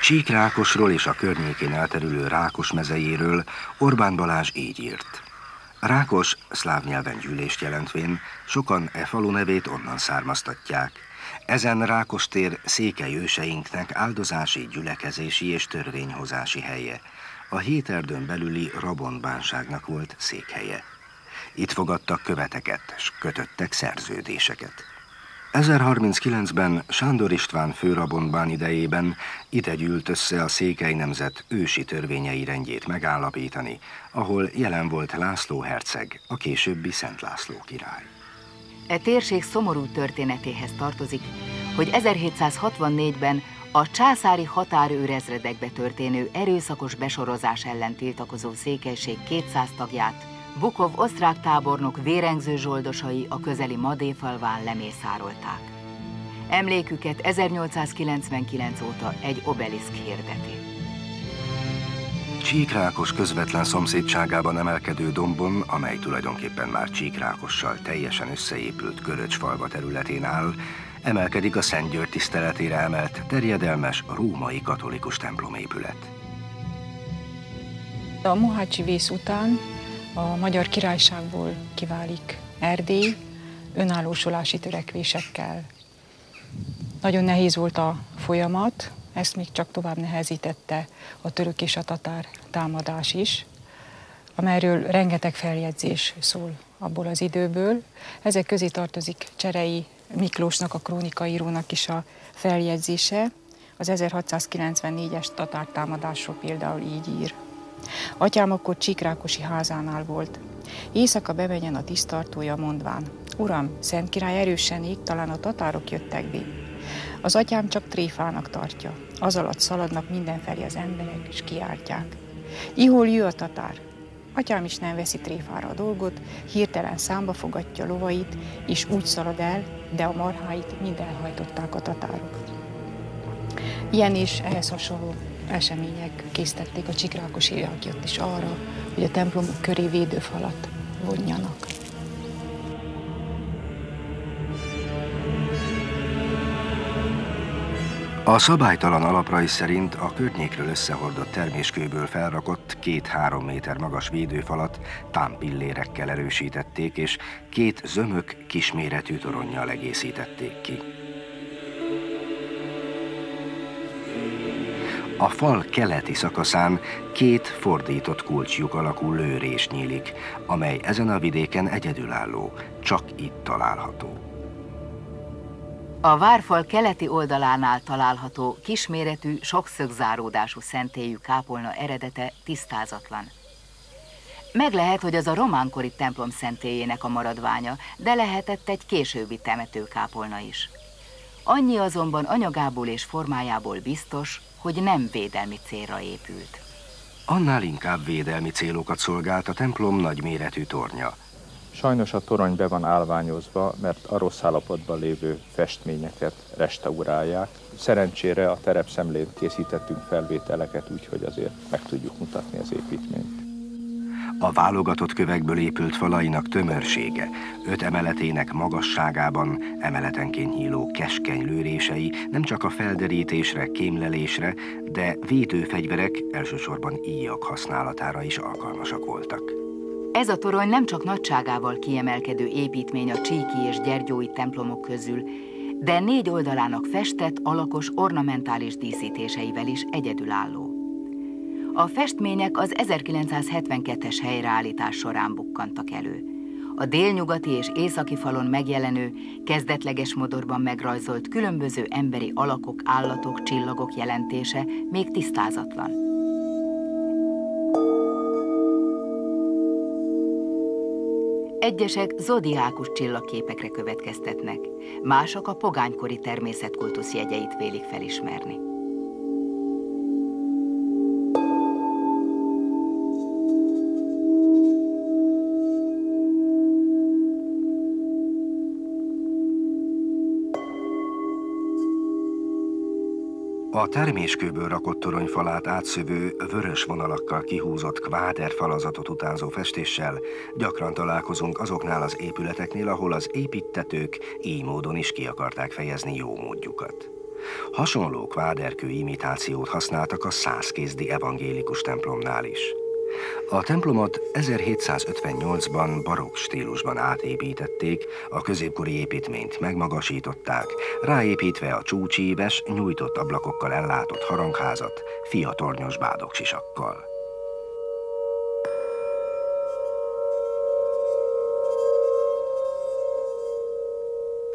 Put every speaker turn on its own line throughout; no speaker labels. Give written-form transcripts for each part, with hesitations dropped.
Csíkrákosról és a környékén elterülő Rákos mezejéről Orbán Balázs így írt. Rákos szláv nyelven gyűlést jelentvén, sokan e falu nevét onnan származtatják. Ezen Rákostér székely őseinknek áldozási, gyülekezési és törvényhozási helye. A Héterdőn belüli Rabonbánságnak volt székhelye. Itt fogadtak követeket, s kötöttek szerződéseket. 1039-ben Sándor István főrabonbán idejében ide gyűlt össze a székely nemzet ősi törvényei rendjét megállapítani, ahol jelen volt László herceg, a későbbi Szent László király.
E térség szomorú történetéhez tartozik, hogy 1764-ben a császári határőrezredekbe történő erőszakos besorozás ellen tiltakozó székelység 200 tagját Bukov osztrák tábornok vérengző zsoldosai a közeli Madéfalván lemészárolták. Emléküket 1899 óta egy obeliszk hirdeti.
Csíkrákos közvetlen szomszédságában emelkedő dombon, amely tulajdonképpen már Csíkrákossal teljesen összeépült Göröcsfalva területén áll, emelkedik a Szent György tiszteletére emelt terjedelmes római katolikus templomépület.
A mohácsi vész után a Magyar Királyságból kiválik Erdély önállósulási törekvésekkel. Nagyon nehéz volt a folyamat, ezt még csak tovább nehezítette a török és a tatár támadás is, amelyről rengeteg feljegyzés szól abból az időből. Ezek közé tartozik Cserei Miklósnak, a krónikaírónak is a feljegyzése. Az 1694-es tatár támadásról például így ír. Atyám akkor Csíkrákosi házánál volt. Éjszaka bemenjen a tisztartója, mondván: Uram, Szent Király erősen ég, talán a tatárok jöttek be. Az atyám csak tréfának tartja. Az alatt szaladnak mindenfelé az emberek, és kiáltják: Ihol jő a tatár? Atyám is nem veszi tréfára a dolgot, hirtelen számba fogatja lovait, és úgy szalad el, de a marháit mind elhajtották a tatárok. Ilyen és ehhez hasonló események késztették a csíkrákosiakat is arra, hogy a templomok köré védőfalat vonjanak.
A szabálytalan alaprajz szerint a környékről összehordott terméskőből felrakott 2-3 méter magas védőfalat támpillérekkel erősítették, és 2 zömök kisméretű toronnyal egészítették ki. A fal keleti szakaszán 2 fordított kulcslyuk alakú lőrés nyílik, amely ezen a vidéken egyedülálló, csak itt található.
A várfal keleti oldalánál található kisméretű, sokszögzáródású szentélyű kápolna eredete tisztázatlan. Meg lehet, hogy az a románkori templom szentélyének a maradványa, de lehetett egy későbbi temetőkápolna is. Annyi azonban anyagából és formájából biztos, hogy nem védelmi célra épült.
Annál inkább védelmi célokat szolgált a templom nagyméretű tornya.
Sajnos a torony be van állványozva, mert a rossz állapotban lévő festményeket restaurálják. Szerencsére a terepszemlén készítettünk felvételeket, úgyhogy azért meg tudjuk mutatni az építményt.
A válogatott kövekből épült falainak tömörsége, 5 emeletének magasságában emeletenként nyíló keskeny lőrései nem csak a felderítésre, kémlelésre, de védőfegyverek, elsősorban íjak használatára is alkalmasak voltak.
Ez a torony nem csak nagyságával kiemelkedő építmény a csíki és gyergyói templomok közül, de 4 oldalának festett, alakos, ornamentális díszítéseivel is egyedülálló. A festmények az 1972-es helyreállítás során bukkantak elő. A délnyugati és északi falon megjelenő, kezdetleges modorban megrajzolt különböző emberi alakok, állatok, csillagok jelentése még tisztázatlan. Egyesek zodiákus csillagképekre következtetnek, mások a pogánykori természetkultusz jegyeit vélik felismerni.
A terméskőből rakott toronyfalát átszövő, vörös vonalakkal kihúzott kváder falazatot utánzó festéssel gyakran találkozunk azoknál az épületeknél, ahol az építtetők így módon is ki akarták fejezni jó módjukat. Hasonló kváderkő imitációt használtak a százkézdi evangélikus templomnál is. A templomot 1758-ban barokk stílusban átépítették, a középkori építményt megmagasították, ráépítve a csúcsíves, nyújtott ablakokkal ellátott harangházat fiatornyos bádogsisakkal.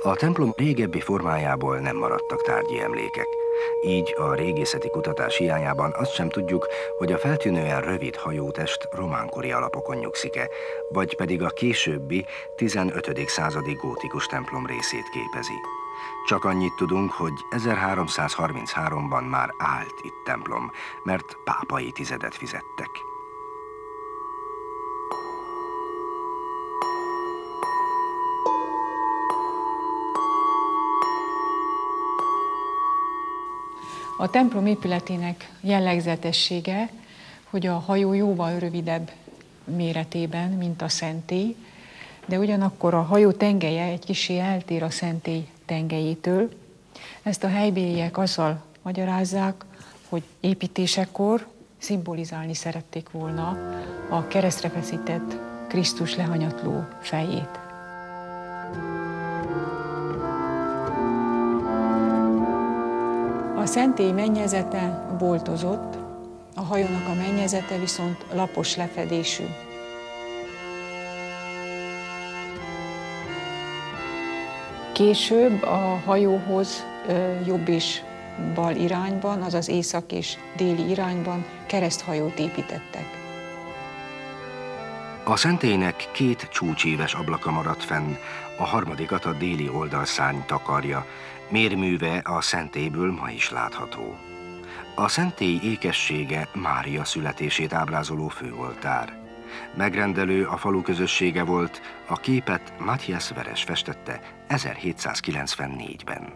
A templom régebbi formájából nem maradtak tárgyi emlékek. Így a régészeti kutatás hiányában azt sem tudjuk, hogy a feltűnően rövid hajótest románkori alapokon nyugszik-e, vagy pedig a későbbi 15. századi gótikus templom részét képezi. Csak annyit tudunk, hogy 1333-ban már állt itt templom, mert pápai tizedet fizettek.
A templom épületének jellegzetessége, hogy a hajó jóval rövidebb méretében, mint a szentély, de ugyanakkor a hajó tengelye egy kissé eltér a szentély tengelyétől. Ezt a helybéliek azzal magyarázzák, hogy építésekor szimbolizálni szerették volna a keresztre feszített Krisztus lehanyatló fejét. A szentély mennyezete boltozott, a hajónak a mennyezete viszont lapos lefedésű. Később a hajóhoz jobb és bal irányban, azaz észak és déli irányban kereszthajót építettek.
A szentélynek két csúcsíves ablaka maradt fenn, a harmadikat a déli oldalszárny takarja, mérműve a szentélyből ma is látható. A szentély ékessége Mária születését ábrázoló főoltár. Megrendelő a falu közössége volt, a képet Matthias Veres festette 1794-ben.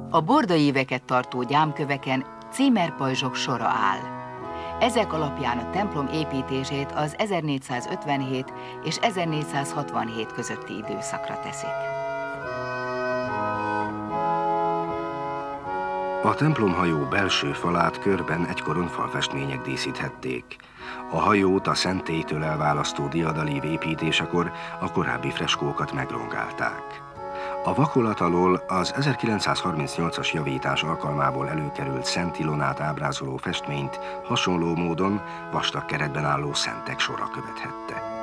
A bordaíveket tartó gyámköveken címerpajzsok sora áll. Ezek alapján a templom építését az 1457 és 1467 közötti időszakra teszik.
A templomhajó belső falát körben egykoron falfestmények díszíthették. A hajót a szentélytől elválasztó diadalív építésekor a korábbi freskókat megrongálták. A vakolat alól az 1938-as javítás alkalmából előkerült Szent Ilonát ábrázoló festményt hasonló módon vastag keretben álló szentek sora követhette.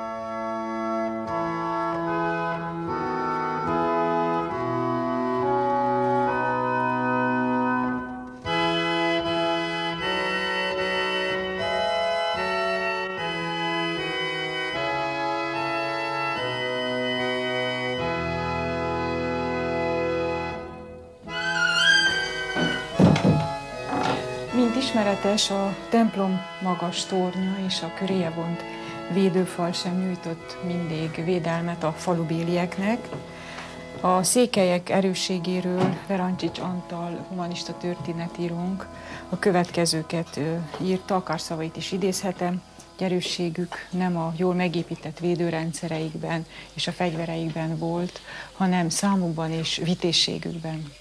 Mint ismeretes, a templom magas tornya és a köréje vont védőfal sem nyújtott mindig védelmet a falubélieknek. A székelyek erősségéről Verancsics Antal, humanista történetírónk, a következőket írta, akár szavait is idézhetem. Erősségük nem a jól megépített védőrendszereikben és a fegyvereikben volt, hanem számukban és vitézségükben.